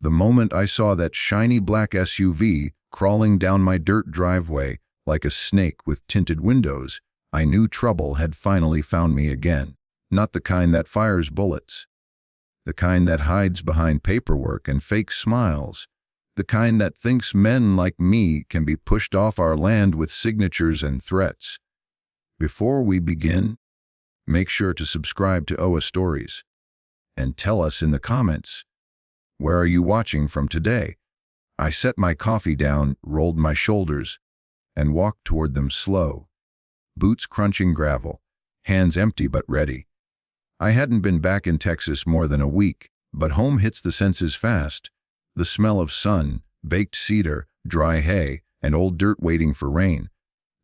The moment I saw that shiny black SUV crawling down my dirt driveway like a snake with tinted windows, I knew trouble had finally found me again. Not the kind that fires bullets. The kind that hides behind paperwork and fake smiles. The kind that thinks men like me can be pushed off our land with signatures and threats. Before we begin, make sure to subscribe to HOA Stories. And tell us in the comments, where are you watching from today? I set my coffee down, rolled my shoulders, and walked toward them slow. Boots crunching gravel, hands empty but ready. I hadn't been back in Texas more than a week, but home hits the senses fast. The smell of sun, baked cedar, dry hay, and old dirt waiting for rain.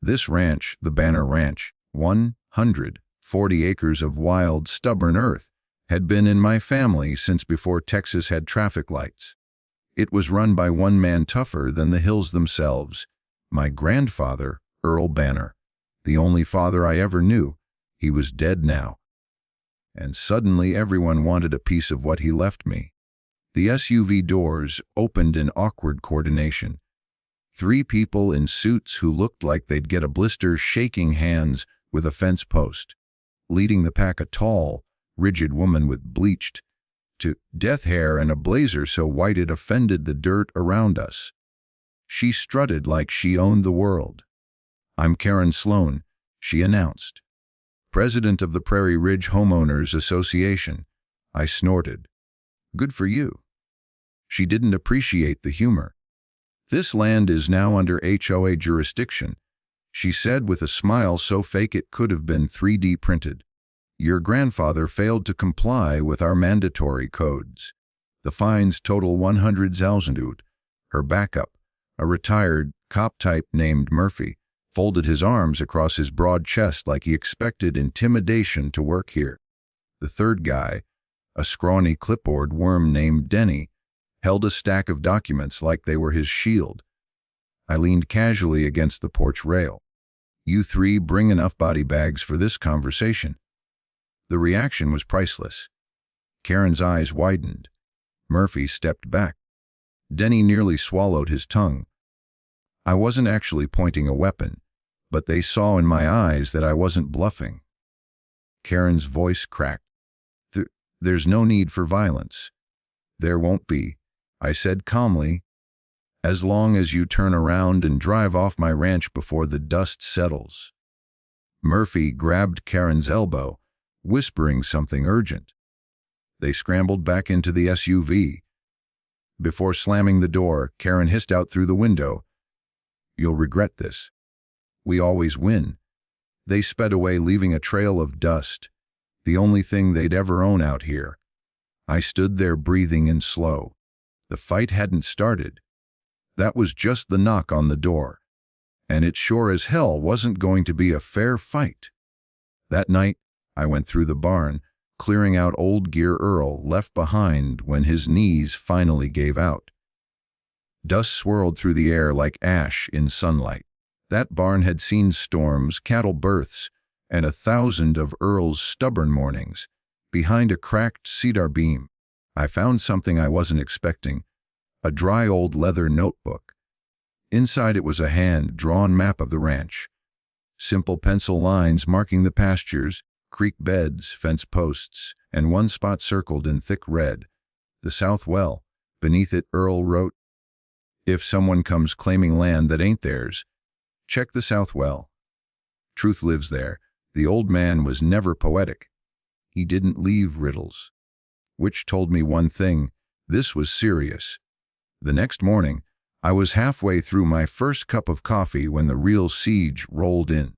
This ranch, the Banner Ranch, 140 acres of wild, stubborn earth, had been in my family since before Texas had traffic lights. It was run by one man tougher than the hills themselves, my grandfather, Earl Banner, the only father I ever knew. He was dead now. And suddenly everyone wanted a piece of what he left me. The SUV doors opened in awkward coordination. 3 people in suits who looked like they'd get a blister shaking hands with a fence post. Leading the pack, a tall, rigid woman with bleached to death hair and a blazer so white it offended the dirt around us. She strutted like she owned the world. "I'm Karen Sloan," she announced. "President of the Prairie Ridge Homeowners Association." I snorted. "Good for you." She didn't appreciate the humor. "This land is now under HOA jurisdiction," she said with a smile so fake it could have been 3D printed. "Your grandfather failed to comply with our mandatory codes. The fines total 100,000 ut. Her backup, a retired cop type named Murphy, folded his arms across his broad chest like he expected intimidation to work here. The third guy, a scrawny clipboard worm named Denny, held a stack of documents like they were his shield. I leaned casually against the porch rail. "You 3 bring enough body bags for this conversation." The reaction was priceless. Karen's eyes widened. Murphy stepped back. Denny nearly swallowed his tongue. I wasn't actually pointing a weapon, but they saw in my eyes that I wasn't bluffing. Karen's voice cracked. There's no need for violence." "There won't be," I said calmly, "as long as you turn around and drive off my ranch before the dust settles." Murphy grabbed Karen's elbow, whispering something urgent. They scrambled back into the SUV. Before slamming the door, Karen hissed out through the window, "You'll regret this. We always win." They sped away, leaving a trail of dust, the only thing they'd ever own out here. I stood there breathing in slow. The fight hadn't started. That was just the knock on the door. And it sure as hell wasn't going to be a fair fight. That night, I went through the barn, clearing out old gear Earl left behind when his knees finally gave out. Dust swirled through the air like ash in sunlight. That barn had seen storms, cattle births, and 1,000 of Earl's stubborn mornings. Behind a cracked cedar beam, I found something I wasn't expecting, a dry old leather notebook. Inside it was a hand-drawn map of the ranch. Simple pencil lines marking the pastures, creek beds, fence posts, and one spot circled in thick red, the south well. Beneath it, Earl wrote, "If someone comes claiming land that ain't theirs, check the south well. Truth lives there." The old man was never poetic. He didn't leave riddles. Which told me one thing: this was serious. The next morning, I was halfway through my first cup of coffee when the real siege rolled in.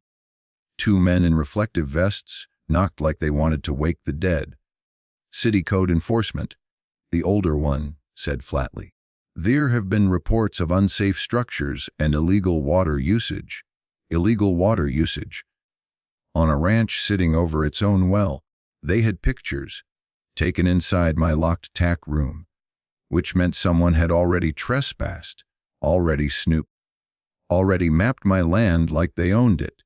2 men in reflective vests knocked like they wanted to wake the dead. "City code enforcement," the older one said flatly. "There have been reports of unsafe structures and illegal water usage." Illegal water usage. On a ranch sitting over its own well. They had pictures taken inside my locked tack room, which meant someone had already trespassed, already snooped, already mapped my land like they owned it.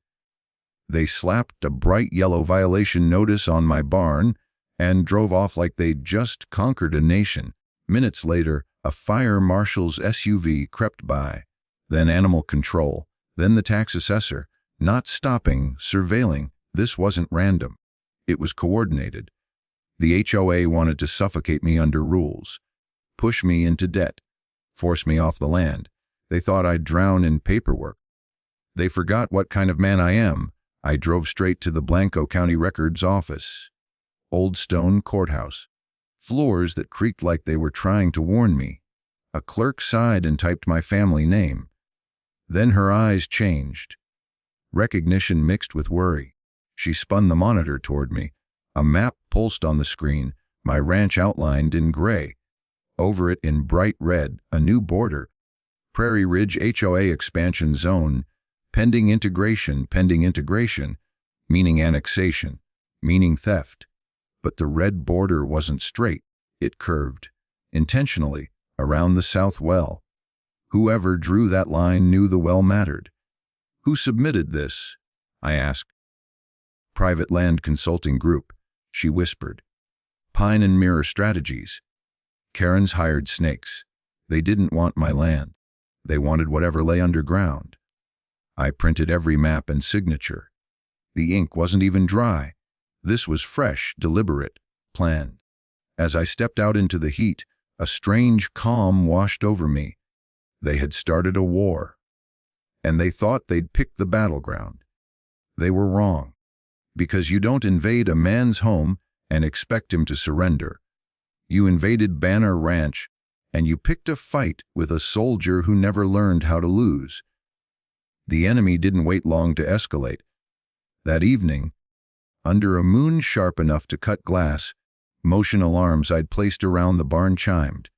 They slapped a bright yellow violation notice on my barn and drove off like they'd just conquered a nation. Minutes later, A fire marshal's SUV crept by, then animal control, then the tax assessor, not stopping, surveilling. This wasn't random. It was coordinated. The HOA wanted to suffocate me under rules, push me into debt, force me off the land. They thought I'd drown in paperwork. They forgot what kind of man I am. I drove straight to the Blanco County Records office. Old stone courthouse. Floors that creaked like they were trying to warn me. A clerk sighed and typed my family name. Then her eyes changed. Recognition mixed with worry. She spun the monitor toward me. A map pulsed on the screen, my ranch outlined in gray. Over it in bright red, a new border. Prairie Ridge HOA expansion zone, pending integration, meaning annexation, meaning theft. But the red border wasn't straight. It curved, intentionally, around the south well. Whoever drew that line knew the well mattered. Who submitted this? I asked. Private Land Consulting Group, she whispered. Pine and Mirror Strategies. Karen's hired snakes. They didn't want my land. They wanted whatever lay underground. I printed every map and signature. The ink wasn't even dry. This was fresh, deliberate, planned. As I stepped out into the heat, a strange calm washed over me. They had started a war. And they thought they'd picked the battleground. They were wrong. Because you don't invade a man's home and expect him to surrender. You invaded Banner Ranch, and you picked a fight with a soldier who never learned how to lose. The enemy didn't wait long to escalate. That evening, under a moon sharp enough to cut glass, motion alarms I'd placed around the barn chimed.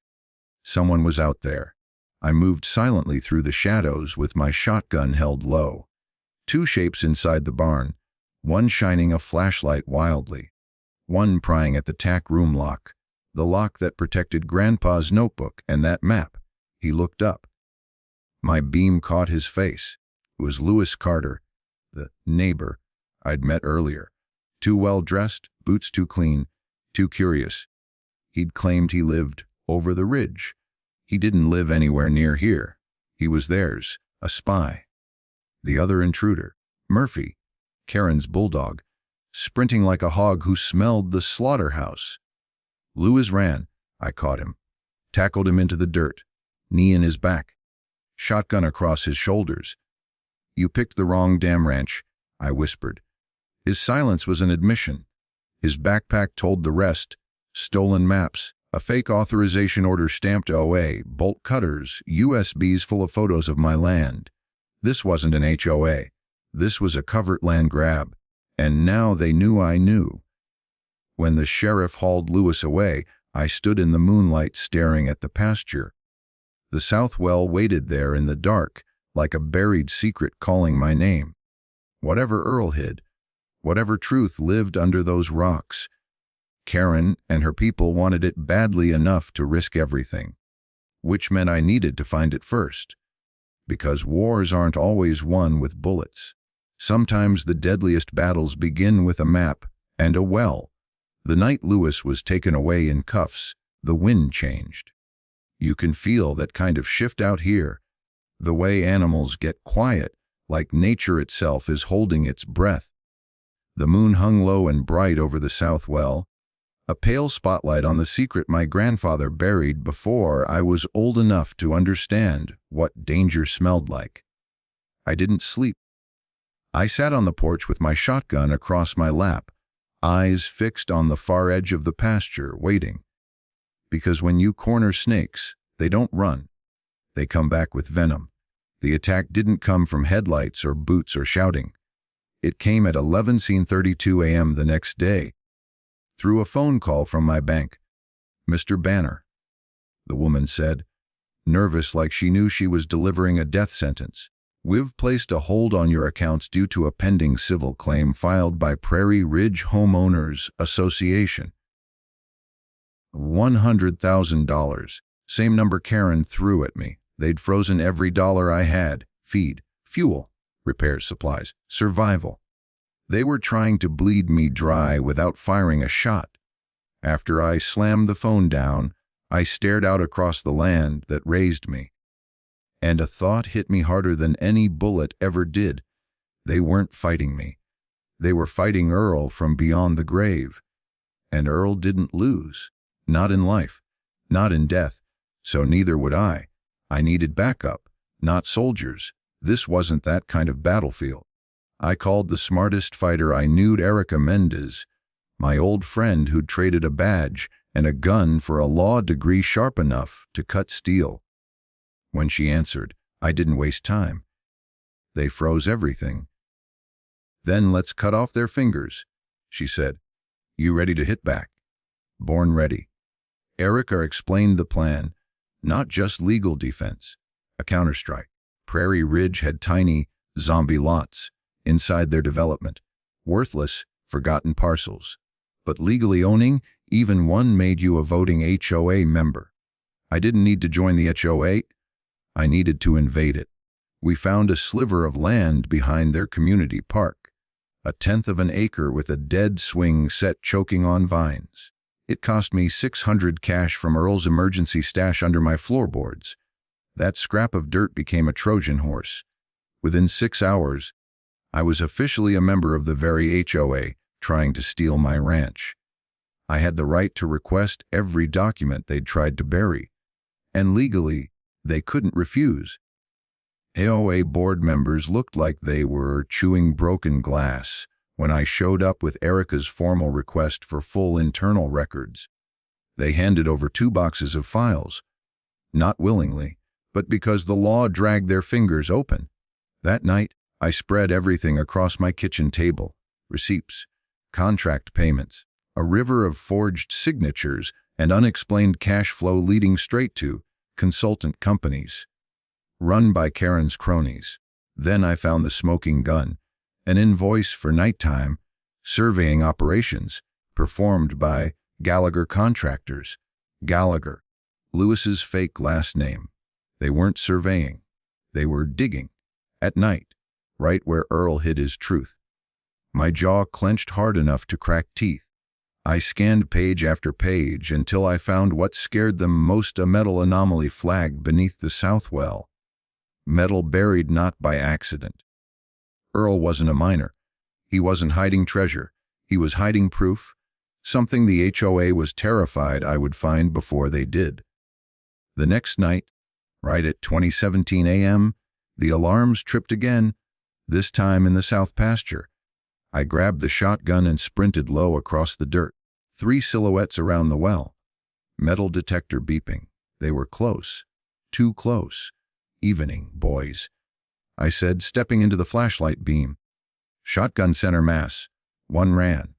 Someone was out there. I moved silently through the shadows with my shotgun held low. Two shapes inside the barn, one shining a flashlight wildly, one prying at the tack room lock, the lock that protected Grandpa's notebook and that map. He looked up. My beam caught his face. It was Lewis Carter, the neighbor I'd met earlier. Too well-dressed, boots too clean, too curious. He'd claimed he lived over the ridge. He didn't live anywhere near here. He was theirs, a spy. The other intruder, Murphy, Karen's bulldog, sprinting like a hog who smelled the slaughterhouse. Lewis ran. I caught him, tackled him into the dirt, knee in his back, shotgun across his shoulders. You picked the wrong damn ranch, I whispered. His silence was an admission. His backpack told the rest. Stolen maps, a fake authorization order stamped OA, bolt cutters, USBs full of photos of my land. This wasn't an HOA. This was a covert land grab. And now they knew I knew. When the sheriff hauled Lewis away, I stood in the moonlight staring at the pasture. The south well waited there in the dark, like a buried secret calling my name. Whatever Earl hid, whatever truth lived under those rocks, Karen and her people wanted it badly enough to risk everything, which meant I needed to find it first. Because wars aren't always won with bullets. Sometimes the deadliest battles begin with a map and a well. The night Lewis was taken away in cuffs, the wind changed. You can feel that kind of shift out here, the way animals get quiet, like nature itself is holding its breath. The moon hung low and bright over the south well, a pale spotlight on the secret my grandfather buried before I was old enough to understand what danger smelled like. I didn't sleep. I sat on the porch with my shotgun across my lap, eyes fixed on the far edge of the pasture, waiting. Because when you corner snakes, they don't run. They come back with venom. The attack didn't come from headlights or boots or shouting. It came at 11:32 a.m. the next day, through a phone call from my bank. "Mr. Banner," the woman said, nervous like she knew she was delivering a death sentence. "We've placed a hold on your accounts due to a pending civil claim filed by Prairie Ridge Homeowners Association. $100,000. Same number Karen threw at me. They'd frozen every dollar I had. Feed, fuel, repairs, supplies, survival. They were trying to bleed me dry without firing a shot. After I slammed the phone down, I stared out across the land that raised me, and a thought hit me harder than any bullet ever did. They weren't fighting me. They were fighting Earl from beyond the grave. And Earl didn't lose. Not in life. Not in death. So neither would I. I needed backup, not soldiers. This wasn't that kind of battlefield. I called the smartest fighter I knew, Erica Mendez, my old friend who'd traded a badge and a gun for a law degree sharp enough to cut steel. When she answered, I didn't waste time. They froze everything. Then let's cut off their fingers, she said. You ready to hit back? Born ready. Erica explained the plan, not just legal defense, a counterstrike. Prairie Ridge had tiny, zombie lots inside their development, worthless, forgotten parcels. But legally owning, even one made you a voting HOA member. I didn't need to join the HOA. I needed to invade it. We found a sliver of land behind their community park, 1/10 of an acre with a dead swing set choking on vines. It cost me $600 cash from Earl's emergency stash under my floorboards. That scrap of dirt became a Trojan horse. Within 6 hours, I was officially a member of the very HOA trying to steal my ranch. I had the right to request every document they'd tried to bury, and legally, they couldn't refuse. HOA board members looked like they were chewing broken glass when I showed up with Erica's formal request for full internal records. They handed over 2 boxes of files, not willingly, but because the law dragged their fingers open. That night, I spread everything across my kitchen table: receipts, contract payments, a river of forged signatures, and unexplained cash flow leading straight to consultant companies, run by Karen's cronies. Then I found the smoking gun, an invoice for nighttime surveying operations performed by Gallagher Contractors. Gallagher, Lewis's fake last name. They weren't surveying. They were digging. At night, right where Earl hid his truth. My jaw clenched hard enough to crack teeth. I scanned page after page until I found what scared them most: a metal anomaly flag beneath the south well. Metal buried not by accident. Earl wasn't a miner. He wasn't hiding treasure. He was hiding proof, something the HOA was terrified I would find before they did. The next night, right at 20:17 a.m., the alarms tripped again, this time in the south pasture. I grabbed the shotgun and sprinted low across the dirt. 3 silhouettes around the well. Metal detector beeping. They were close. Too close. Evening, boys, I said, stepping into the flashlight beam. Shotgun center mass. 1 ran.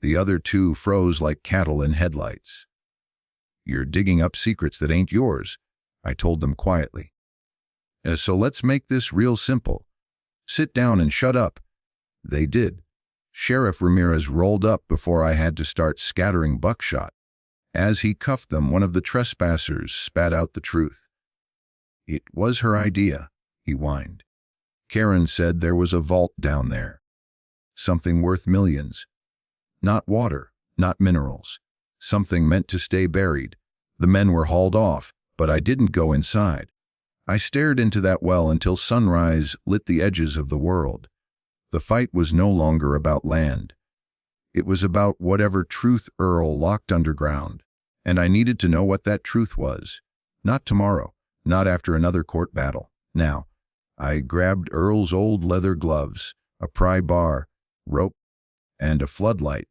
The other 2 froze like cattle in headlights. You're digging up secrets that ain't yours, I told them quietly. So let's make this real simple. Sit down and shut up. They did. Sheriff Ramirez rolled up before I had to start scattering buckshot. As he cuffed them, one of the trespassers spat out the truth. It was her idea, he whined. Karen said there was a vault down there. Something worth millions. Not water, not minerals. Something meant to stay buried. The men were hauled off, but I didn't go inside. I stared into that well until sunrise lit the edges of the world. The fight was no longer about land. It was about whatever truth Earl locked underground, and I needed to know what that truth was. Not tomorrow, not after another court battle. Now, I grabbed Earl's old leather gloves, a pry bar, rope, and a floodlight.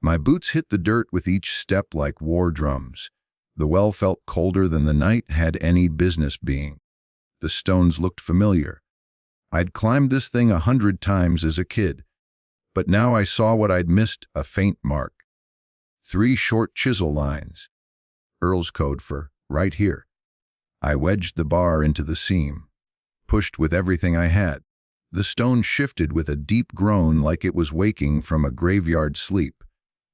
My boots hit the dirt with each step like war drums. The well felt colder than the night had any business being. The stones looked familiar. I'd climbed this thing 100 times as a kid, but now I saw what I'd missed: a faint mark. 3 short chisel lines. Earl's code for right here. I wedged the bar into the seam, pushed with everything I had. The stone shifted with a deep groan like it was waking from a graveyard sleep.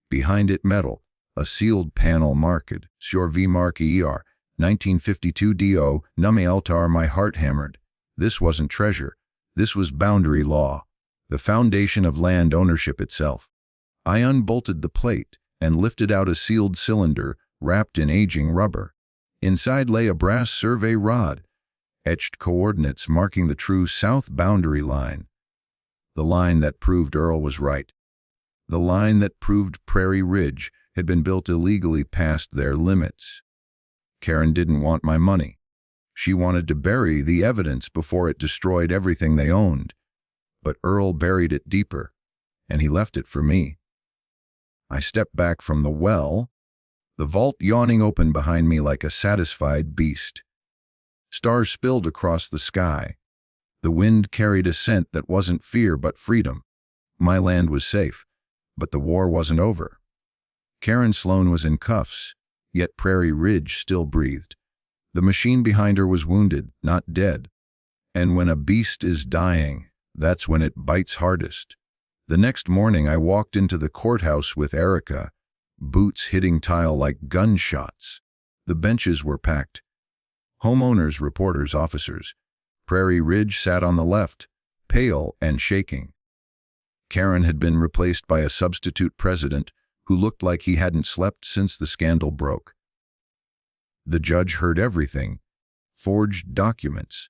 Behind it, metal, a sealed panel marked Sur V Mark ER, 1952 DO, Nume Altar. My heart hammered. This wasn't treasure. This was boundary law, the foundation of land ownership itself. I unbolted the plate and lifted out a sealed cylinder wrapped in aging rubber. Inside lay a brass survey rod, etched coordinates marking the true south boundary line. The line that proved Earl was right. The line that proved Prairie Ridge had been built illegally past their limits. Karen didn't want my money. She wanted to bury the evidence before it destroyed everything they owned. But Earl buried it deeper, and he left it for me. I stepped back from the well, the vault yawning open behind me like a satisfied beast. Stars spilled across the sky. The wind carried a scent that wasn't fear but freedom. My land was safe, but the war wasn't over. Karen Sloan was in cuffs, yet Prairie Ridge still breathed. The machine behind her was wounded, not dead. And when a beast is dying, that's when it bites hardest. The next morning I walked into the courthouse with Erica, boots hitting tile like gunshots. The benches were packed. Homeowners, reporters, officers. Prairie Ridge sat on the left, pale and shaking. Karen had been replaced by a substitute president who looked like he hadn't slept since the scandal broke. The judge heard everything: forged documents,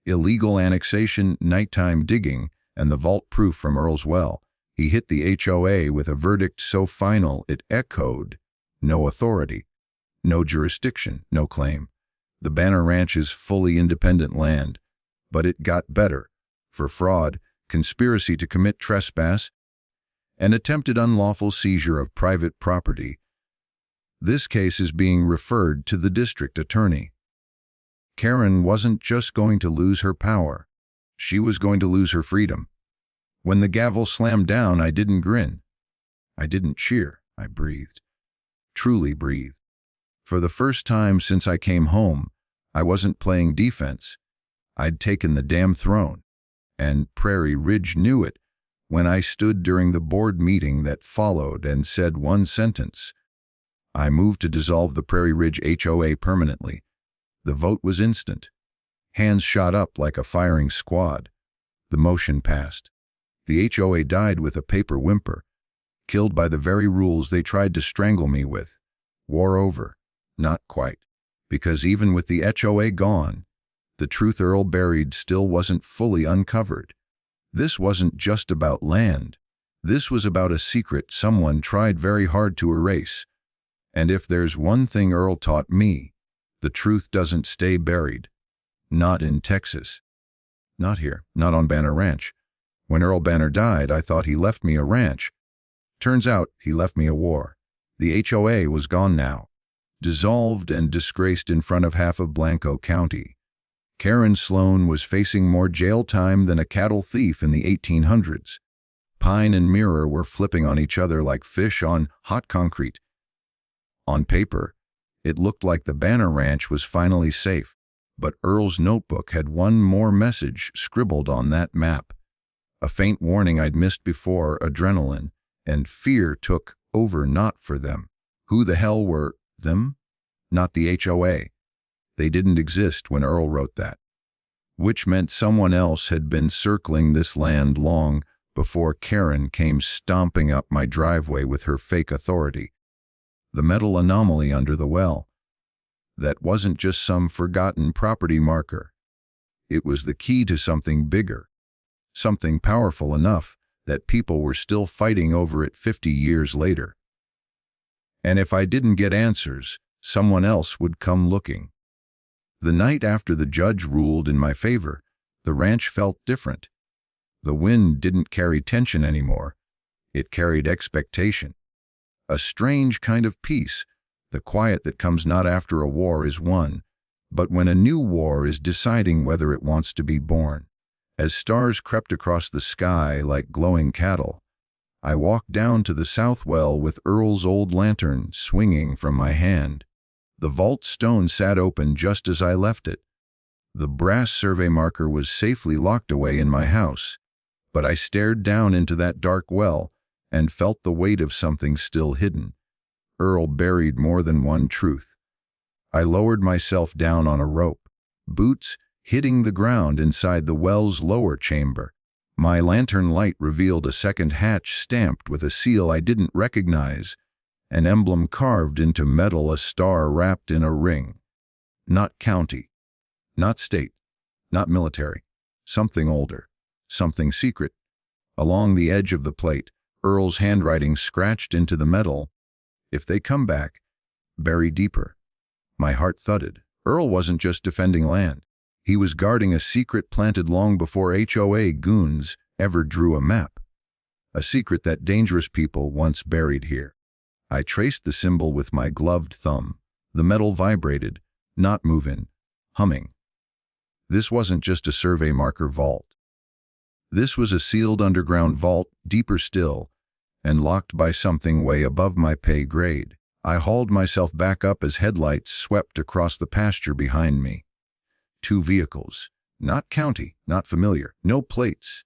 illegal annexation, nighttime digging, and the vault proof from Earl's well. He hit the HOA with a verdict so final it echoed: no authority, no jurisdiction, no claim. The Banner Ranch is fully independent land, but it got better. For fraud, conspiracy to commit trespass, and attempted unlawful seizure of private property. This case is being referred to the district attorney. Karen wasn't just going to lose her power. She was going to lose her freedom. When the gavel slammed down, I didn't grin. I didn't cheer. I breathed. Truly breathed. For the first time since I came home, I wasn't playing defense. I'd taken the damn throne. And Prairie Ridge knew it when I stood during the board meeting that followed and said one sentence: I moved to dissolve the Prairie Ridge HOA permanently. The vote was instant. Hands shot up like a firing squad. The motion passed. The HOA died with a paper whimper, killed by the very rules they tried to strangle me with. War over. Not quite. Because even with the HOA gone, the truth Earl buried still wasn't fully uncovered. This wasn't just about land. This was about a secret someone tried very hard to erase. And if there's one thing Earl taught me, the truth doesn't stay buried. Not in Texas. Not here. Not on Banner Ranch. When Earl Banner died, I thought he left me a ranch. Turns out he left me a war. The HOA was gone now, dissolved and disgraced in front of half of Blanco County. Karen Sloan was facing more jail time than a cattle thief in the 1800s. Pine and Mirror were flipping on each other like fish on hot concrete. On paper, it looked like the Banner Ranch was finally safe, but Earl's notebook had one more message scribbled on that map. A faint warning I'd missed before: adrenaline and fear took over. Not for them. Who the hell were them? Not the HOA. They didn't exist when Earl wrote that. Which meant someone else had been circling this land long before Karen came stomping up my driveway with her fake authority. The metal anomaly under the well. That wasn't just some forgotten property marker. It was the key to something bigger. Something powerful enough that people were still fighting over it 50 years later. And if I didn't get answers, someone else would come looking. The night after the judge ruled in my favor, the ranch felt different. The wind didn't carry tension anymore. It carried expectation. A strange kind of peace. The quiet that comes not after a war is won, but when a new war is deciding whether it wants to be born. As stars crept across the sky like glowing cattle, I walked down to the south well with Earl's old lantern swinging from my hand. The vault stone sat open just as I left it. The brass survey marker was safely locked away in my house, but I stared down into that dark well and felt the weight of something still hidden. Earl buried more than one truth. I lowered myself down on a rope, boots hitting the ground inside the well's lower chamber. My lantern light revealed a second hatch stamped with a seal I didn't recognize, an emblem carved into metal, a star wrapped in a ring. Not county, not state, not military. Something older, something secret. Along the edge of the plate, Earl's handwriting scratched into the metal. If they come back, bury deeper. My heart thudded. Earl wasn't just defending land. He was guarding a secret planted long before HOA goons ever drew a map. A secret that dangerous people once buried here. I traced the symbol with my gloved thumb. The metal vibrated, not moving, humming. This wasn't just a survey marker vault. This was a sealed underground vault, deeper still, and locked by something way above my pay grade. I hauled myself back up as headlights swept across the pasture behind me. 2 vehicles. Not county, not familiar, no plates.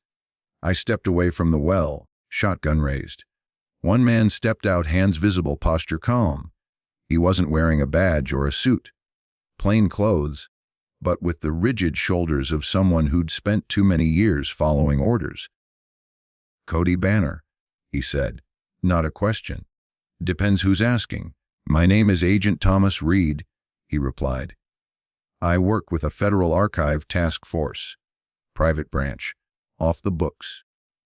I stepped away from the well, shotgun raised. One man stepped out, hands visible, posture calm. He wasn't wearing a badge or a suit. Plain clothes, but with the rigid shoulders of someone who'd spent too many years following orders. "Cody Banner," he said. Not a question. "Depends who's asking." "My name is Agent Thomas Reed," he replied. "I work with a Federal Archive Task Force. Private branch. Off the books.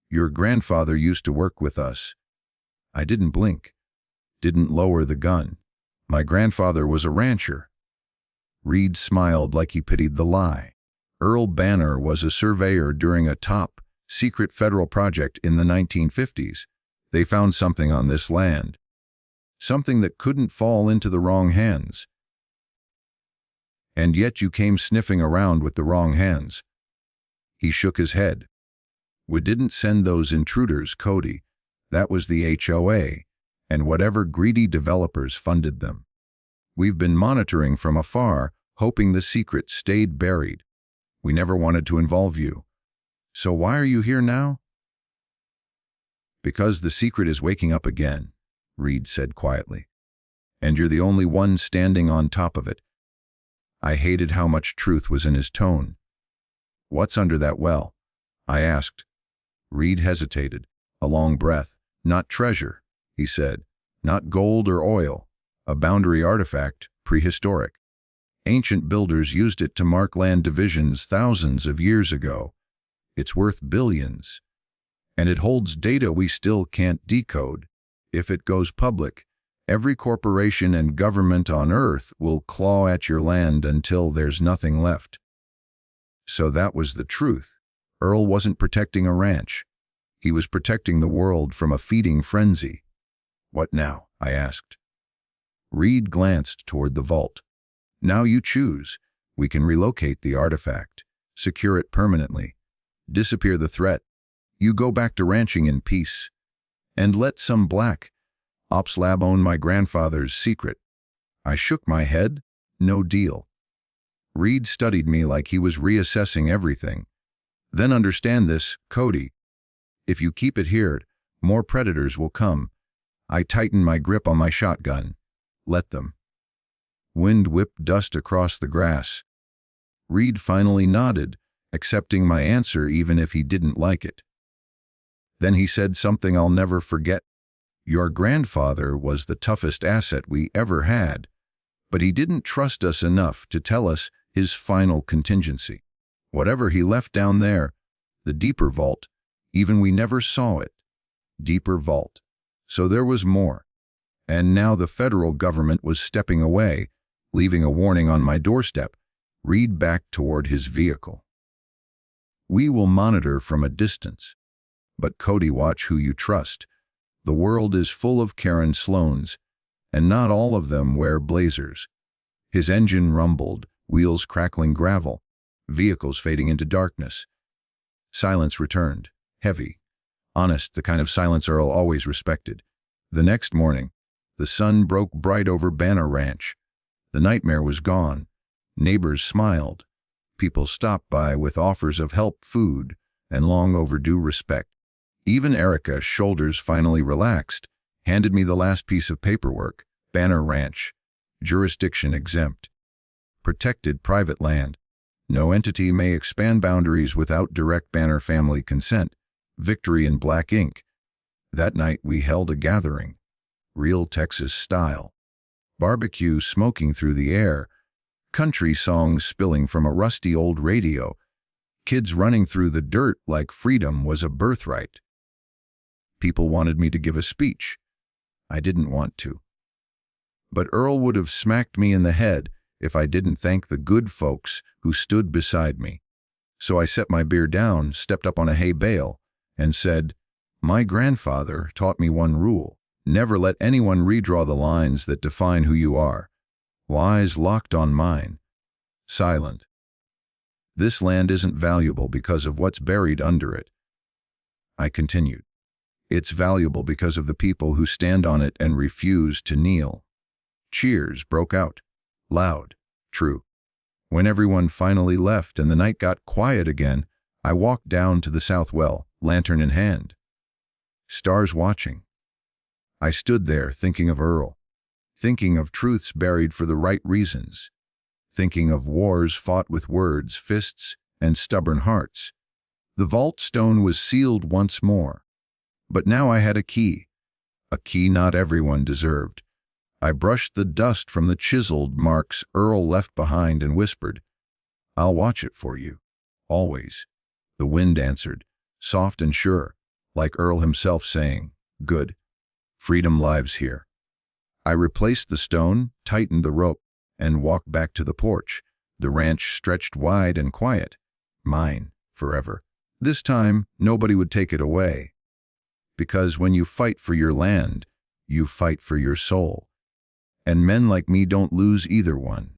Your grandfather used to work with us." I didn't blink. Didn't lower the gun. "My grandfather was a rancher." Reed smiled like he pitied the lie. "Earl Banner was a surveyor during a top-secret federal project in the 1950s. They found something on this land. Something that couldn't fall into the wrong hands. And yet you came sniffing around with the wrong hands." He shook his head. "We didn't send those intruders, Cody. That was the HOA, and whatever greedy developers funded them. We've been monitoring from afar, hoping the secret stayed buried. We never wanted to involve you. So why are you here now?" "Because the secret is waking up again," Reed said quietly. "And you're the only one standing on top of it." I hated how much truth was in his tone. "What's under that well?" I asked. Reed hesitated, a long breath. "Not treasure," he said. "Not gold or oil. A boundary artifact, prehistoric. Ancient builders used it to mark land divisions thousands of years ago. It's worth billions. And it holds data we still can't decode. If it goes public, every corporation and government on Earth will claw at your land until there's nothing left." So that was the truth. Earl wasn't protecting a ranch. He was protecting the world from a feeding frenzy. "What now?" I asked. Reed glanced toward the vault. "Now you choose. We can relocate the artifact, secure it permanently, disappear the threat. You go back to ranching in peace. And let some black ops lab own my grandfather's secret." I shook my head. No deal. Reed studied me like he was reassessing everything. "Then understand this, Cody. If you keep it here, more predators will come." I tightened my grip on my shotgun. "Let them." Wind whipped dust across the grass. Reed finally nodded, accepting my answer even if he didn't like it. Then he said something I'll never forget. "Your grandfather was the toughest asset we ever had, but he didn't trust us enough to tell us his final contingency. Whatever he left down there, the deeper vault, even we never saw it. Deeper vault. So there was more. And now the federal government was stepping away, leaving a warning on my doorstep." Reed backed toward his vehicle. "We will monitor from a distance. But Cody, watch who you trust. The world is full of Karen Sloans, and not all of them wear blazers." His engine rumbled, wheels crackling gravel, vehicles fading into darkness. Silence returned, heavy. Honest, the kind of silence Earl always respected. The next morning, the sun broke bright over Banner Ranch. The nightmare was gone. Neighbors smiled. People stopped by with offers of help, food, and long overdue respect. Even Erica's shoulders finally relaxed, handed me the last piece of paperwork. Banner Ranch. Jurisdiction exempt. Protected private land. No entity may expand boundaries without direct Banner family consent. Victory in black ink. That night we held a gathering. real Texas style. Barbecue smoking through the air, country songs spilling from a rusty old radio, kids running through the dirt like freedom was a birthright. People wanted me to give a speech. I didn't want to. But Earl would have smacked me in the head if I didn't thank the good folks who stood beside me. So I set my beer down, stepped up on a hay bale, and said, "My grandfather taught me one rule. Never let anyone redraw the lines that define who you are. Wise locked on mine. Silent. This land isn't valuable because of what's buried under it." I continued. "It's valuable because of the people who stand on it and refuse to kneel." Cheers broke out. Loud. True. When everyone finally left and the night got quiet again, I walked down to the south well, lantern in hand. Stars watching. I stood there thinking of Earl, thinking of truths buried for the right reasons, thinking of wars fought with words, fists, and stubborn hearts. The vault stone was sealed once more. But now I had a key not everyone deserved. I brushed the dust from the chiseled marks Earl left behind and whispered, "I'll watch it for you. Always." The wind answered, soft and sure, like Earl himself saying, "Good. Freedom lives here." I replaced the stone, tightened the rope, and walked back to the porch. The ranch stretched wide and quiet. Mine, forever. This time, nobody would take it away. Because when you fight for your land, you fight for your soul. And men like me don't lose either one.